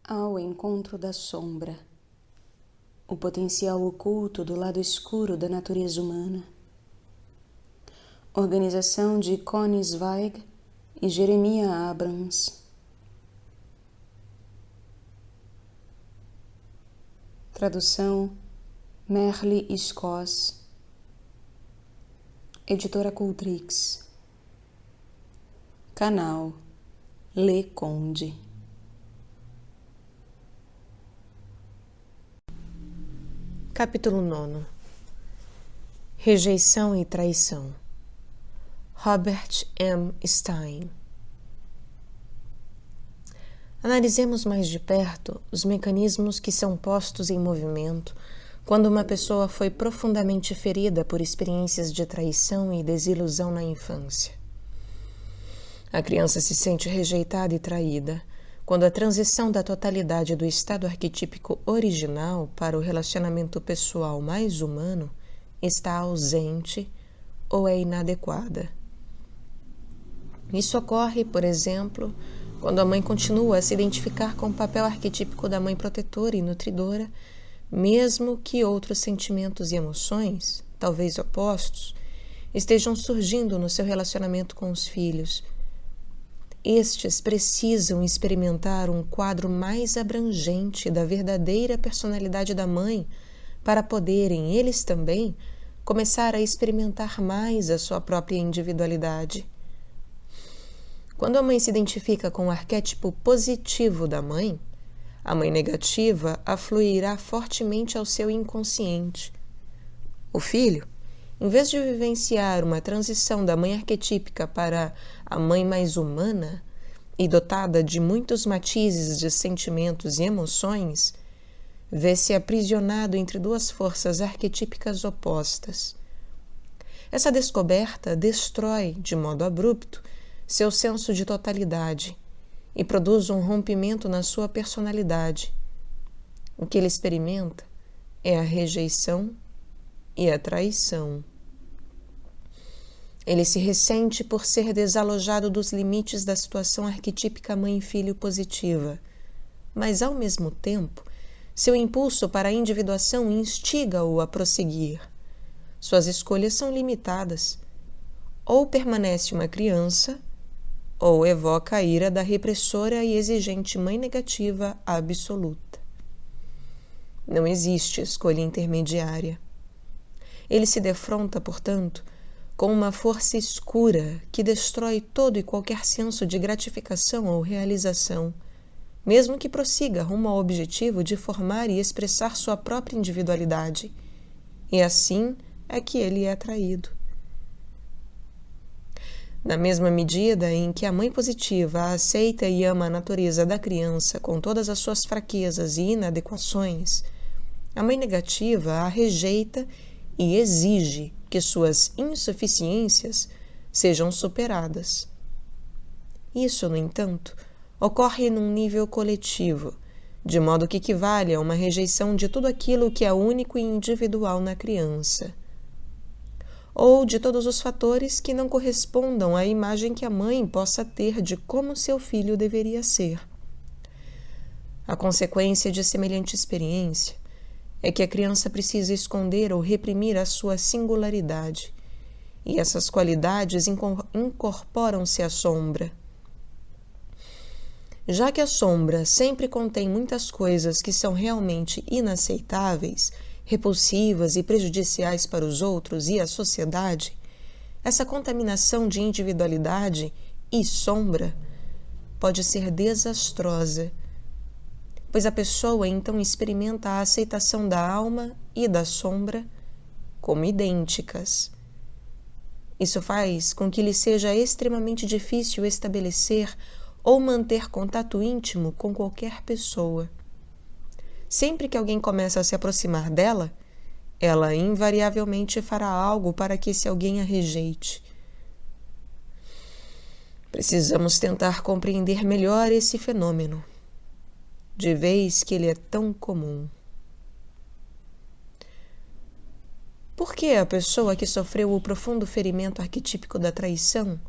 Ao encontro da sombra, o potencial oculto do lado escuro da natureza humana. Organização de Connie Zweig e Jeremiah Abrams. Tradução Merle Scos. Editora Cultrix. Canal Le Conde. Capítulo 9. Rejeição e traição. Robert M. Stein. Analisemos mais de perto os mecanismos que são postos em movimento quando uma pessoa foi profundamente ferida por experiências de traição e desilusão na infância. A criança se sente rejeitada e traída quando a transição da totalidade do estado arquetípico original para o relacionamento pessoal mais humano está ausente ou é inadequada. Isso ocorre, por exemplo, quando a mãe continua a se identificar com o papel arquetípico da mãe protetora e nutridora, mesmo que outros sentimentos e emoções, talvez opostos, estejam surgindo no seu relacionamento com os filhos. Estes precisam experimentar um quadro mais abrangente da verdadeira personalidade da mãe para poderem, eles também, começar a experimentar mais a sua própria individualidade. Quando a mãe se identifica com o arquétipo positivo da mãe, a mãe negativa afluirá fortemente ao seu inconsciente. O filho, em vez de vivenciar uma transição da mãe arquetípica para a mãe mais humana e dotada de muitos matizes de sentimentos e emoções, vê-se aprisionado entre duas forças arquetípicas opostas. Essa descoberta destrói, de modo abrupto, seu senso de totalidade e produz um rompimento na sua personalidade. O que ele experimenta é a rejeição e a traição. Ele se ressente por ser desalojado dos limites da situação arquetípica mãe-filho positiva, mas, ao mesmo tempo, seu impulso para a individuação instiga-o a prosseguir. Suas escolhas são limitadas. Ou permanece uma criança, ou evoca a ira da repressora e exigente mãe negativa absoluta. Não existe escolha intermediária. Ele se defronta, portanto, com uma força escura que destrói todo e qualquer senso de gratificação ou realização, mesmo que prossiga rumo ao objetivo de formar e expressar sua própria individualidade. E assim é que ele é traído. Na mesma medida em que a mãe positiva aceita e ama a natureza da criança com todas as suas fraquezas e inadequações, a mãe negativa a rejeita e exige que suas insuficiências sejam superadas. Isso, no entanto, ocorre num nível coletivo, de modo que equivale a uma rejeição de tudo aquilo que é único e individual na criança, ou de todos os fatores que não correspondam à imagem que a mãe possa ter de como seu filho deveria ser. A consequência de semelhante experiência é que a criança precisa esconder ou reprimir a sua singularidade, e essas qualidades incorporam-se à sombra. Já que a sombra sempre contém muitas coisas que são realmente inaceitáveis, repulsivas e prejudiciais para os outros e a sociedade, essa contaminação de individualidade e sombra pode ser desastrosa, pois a pessoa então experimenta a aceitação da alma e da sombra como idênticas. Isso faz com que lhe seja extremamente difícil estabelecer ou manter contato íntimo com qualquer pessoa. Sempre que alguém começa a se aproximar dela, ela invariavelmente fará algo para que esse alguém a rejeite. Precisamos tentar compreender melhor esse fenômeno, de vez que ele é tão comum. Por que a pessoa que sofreu o profundo ferimento arquetípico da traição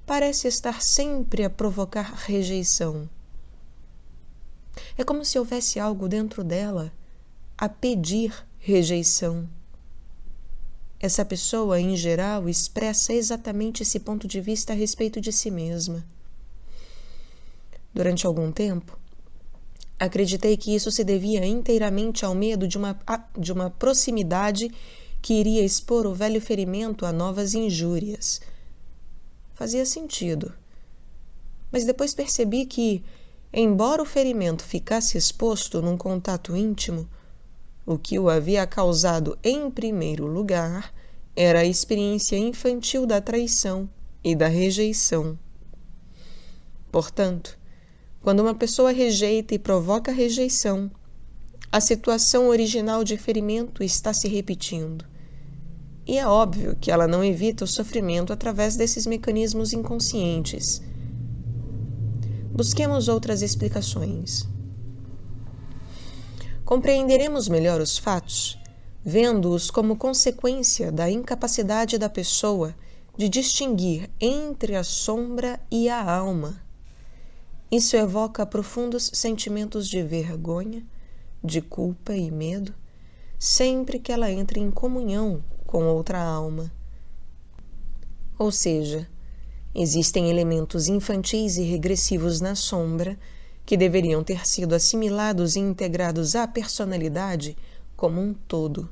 parece estar sempre a provocar rejeição? É como se houvesse algo dentro dela a pedir rejeição. Essa pessoa, em geral, expressa exatamente esse ponto de vista a respeito de si mesma. Durante algum tempo, acreditei que isso se devia inteiramente ao medo de uma proximidade que iria expor o velho ferimento a novas injúrias. Fazia sentido. Mas depois percebi que, embora o ferimento ficasse exposto num contato íntimo, o que o havia causado em primeiro lugar era a experiência infantil da traição e da rejeição. Portanto, quando uma pessoa rejeita e provoca rejeição, a situação original de ferimento está se repetindo. E é óbvio que ela não evita o sofrimento através desses mecanismos inconscientes. Busquemos outras explicações. Compreenderemos melhor os fatos, vendo-os como consequência da incapacidade da pessoa de distinguir entre a sombra e a alma. Isso evoca profundos sentimentos de vergonha, de culpa e medo, sempre que ela entra em comunhão com outra alma. Ou seja, existem elementos infantis e regressivos na sombra que deveriam ter sido assimilados e integrados à personalidade como um todo.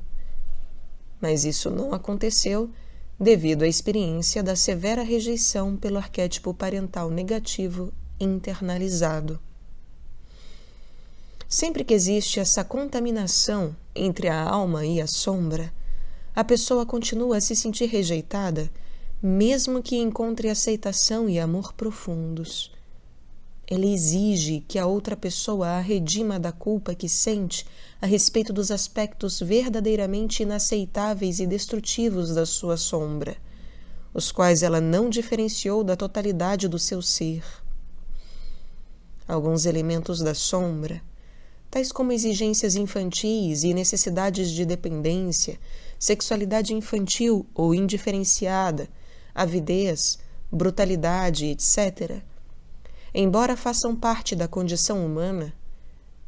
Mas isso não aconteceu devido à experiência da severa rejeição pelo arquétipo parental negativo internalizado. Sempre que existe essa contaminação entre a alma e a sombra, a pessoa continua a se sentir rejeitada, mesmo que encontre aceitação e amor profundos. Ela exige que a outra pessoa a redima da culpa que sente a respeito dos aspectos verdadeiramente inaceitáveis e destrutivos da sua sombra, os quais ela não diferenciou da totalidade do seu ser. Alguns elementos da sombra, tais como exigências infantis e necessidades de dependência, sexualidade infantil ou indiferenciada, avidez, brutalidade, etc., embora façam parte da condição humana,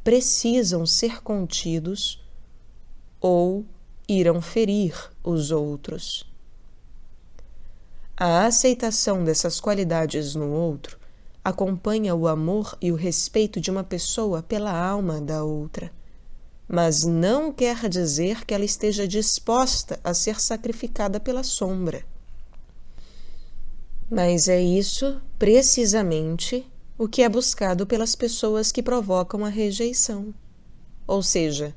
precisam ser contidos ou irão ferir os outros. A aceitação dessas qualidades no outro acompanha o amor e o respeito de uma pessoa pela alma da outra, mas não quer dizer que ela esteja disposta a ser sacrificada pela sombra. Mas é isso, precisamente, o que é buscado pelas pessoas que provocam a rejeição. Ou seja,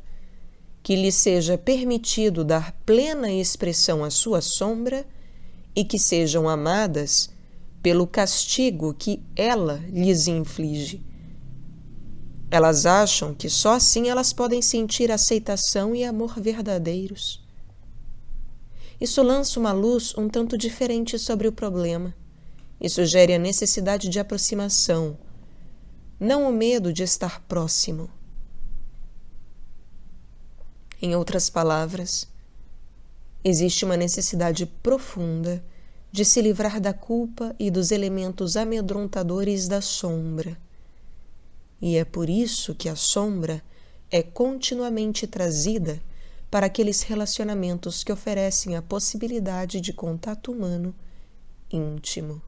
que lhe seja permitido dar plena expressão à sua sombra e que sejam amadas pelo castigo que ela lhes inflige. Elas acham que só assim elas podem sentir aceitação e amor verdadeiros. Isso lança uma luz um tanto diferente sobre o problema e sugere a necessidade de aproximação, não o medo de estar próximo. Em outras palavras, existe uma necessidade profunda de se livrar da culpa e dos elementos amedrontadores da sombra. E é por isso que a sombra é continuamente trazida para aqueles relacionamentos que oferecem a possibilidade de contato humano íntimo.